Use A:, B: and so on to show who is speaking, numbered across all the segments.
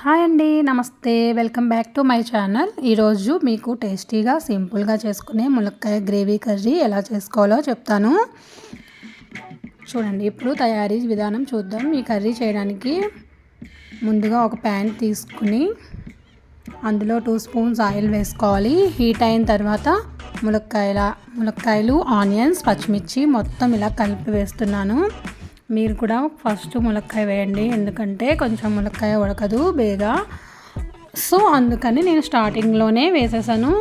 A: Hi అండి, నమస్తే. Welcome back to my channel. ఈరోజు మీకు టేస్టీగా సింపుల్గా చేసుకునే ములక్కాయ గ్రేవీ కర్రీ ఎలా చేసుకోవాలో చెప్తాను. చూడండి, ఇప్పుడు తయారీ విధానం చూద్దాం. ఈ కర్రీ చేయడానికి ముందుగా ఒక ప్యాన్ తీసుకుని అందులో 2 స్పూన్స్ ఆయిల్ వేసుకోవాలి. హీట్ అయిన తర్వాత ములక్కాయలు, ఆనియన్స్, పచ్చిమిర్చి మొత్తం ఇలా కలిపి వేస్తున్నాను. మీరు కూడా ఫస్ట్ ములక్కాయ వేయండి, ఎందుకంటే కొంచెం ములక్కాయ ఉడకదు బేగా. సో అందుకని నేను స్టార్టింగ్లోనే వేసేసాను.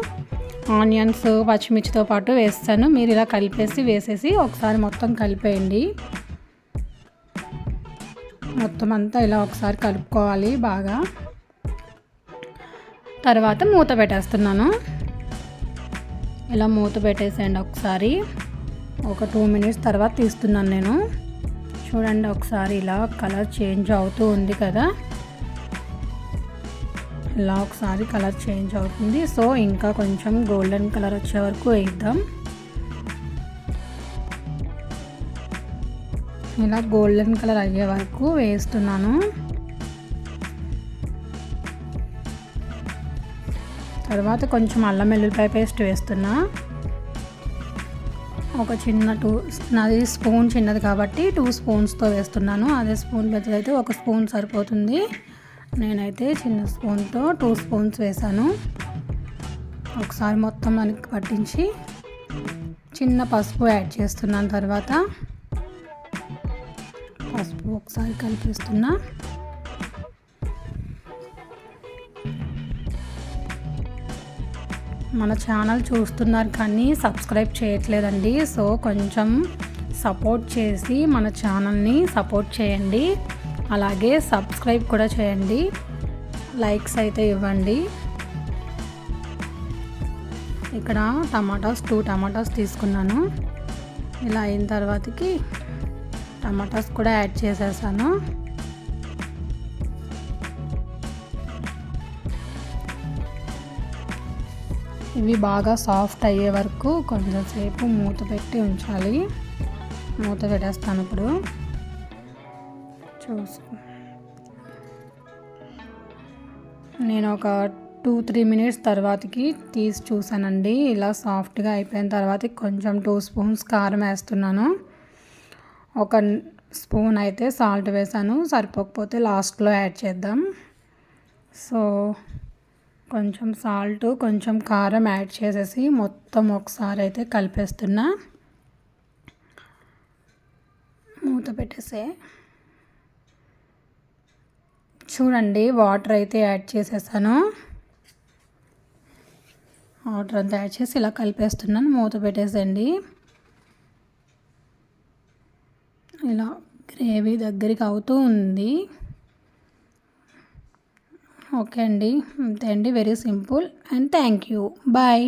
A: ఆనియన్స్, పచ్చిమిర్చితో పాటు వేస్తాను. మీరు ఇలా వేసేసి ఒకసారి మొత్తం కలిపేయండి. మొత్తం అంతా ఇలా ఒకసారి కలుపుకోవాలి బాగా. తర్వాత మూత పెట్టేస్తున్నాను. ఇలా మూత పెట్టేసేయండి ఒకసారి. ఒక 2 మినిట్స్ తర్వాత తీస్తున్నాను నేను. చూడండి, ఒకసారి ఇలా కలర్ చేంజ్ అవుతూ ఉంది కదా, ఇలా ఒకసారి కలర్ చేంజ్ అవుతుంది. సో ఇంకా కొంచెం గోల్డెన్ కలర్ వచ్చే వరకు వేద్దాం. ఇలా గోల్డెన్ కలర్ అయ్యే వరకు వేస్తున్నాను. తర్వాత కొంచెం అల్లం వెల్లుల్లిపాయ పేస్ట్ వేస్తున్నా. ఒక చిన్న నాది స్పూన్ చిన్నది కాబట్టి 2 స్పూన్స్తో వేస్తున్నాను. అదే స్పూన్ పెద్దదైతే 1 స్పూన్ సరిపోతుంది. నేనైతే చిన్న స్పూన్తో 2 స్పూన్స్ వేసాను. ఒకసారి మొత్తం మనకి పట్టించి చిన్న పసుపు యాడ్ చేస్తున్నాను. తర్వాత పసుపు ఒకసారి కలిపేస్తున్నా. మన ఛానల్ చూస్తున్నారు కానీ సబ్స్క్రైబ్ చేయట్లేదండి. సో కొంచెం సపోర్ట్ చేసి మన ఛానల్ని సపోర్ట్ చేయండి. అలాగే సబ్స్క్రైబ్ కూడా చేయండి, లైక్స్ అయితే ఇవ్వండి. ఇక్కడ 2 టమాటాస్ తీసుకున్నాను. ఇలా అయిన తర్వాతకి టమాటాస్ కూడా యాడ్ చేసేసాను. ఇవి బాగా సాఫ్ట్ అయ్యే వరకు కొంచెం సేపు మూత పెట్టి ఉంచాలి. మూత పెట్టేస్తాను ఇప్పుడు. నేను ఒక 2-3 మినిట్స్ తర్వాతకి తీసి చూసానండి. ఇలా సాఫ్ట్గా అయిపోయిన తర్వాత కొంచెం 2 స్పూన్స్ కారం వేస్తున్నాను. 1 స్పూన్ అయితే సాల్ట్ వేసాను. సరిపోకపోతే లాస్ట్లో యాడ్ చేద్దాం. సో కొంచెం సాల్ట్, కొంచెం కారం యాడ్ చేసేసి మొత్తం ఒకసారి అయితే కలిపేస్తున్నా. మూత పెట్టేసే. చూడండి, వాటర్ అయితే యాడ్ చేసేసాను. వాటర్ అంతా యాడ్ చేసి ఇలా కలిపేస్తున్నాను. మూత పెట్టేసేయండి. ఇలా గ్రేవీ దగ్గరికి అవుతూ ఉంది. ఓకే అండి, అంతే అండి. Very simple and thank you. Bye.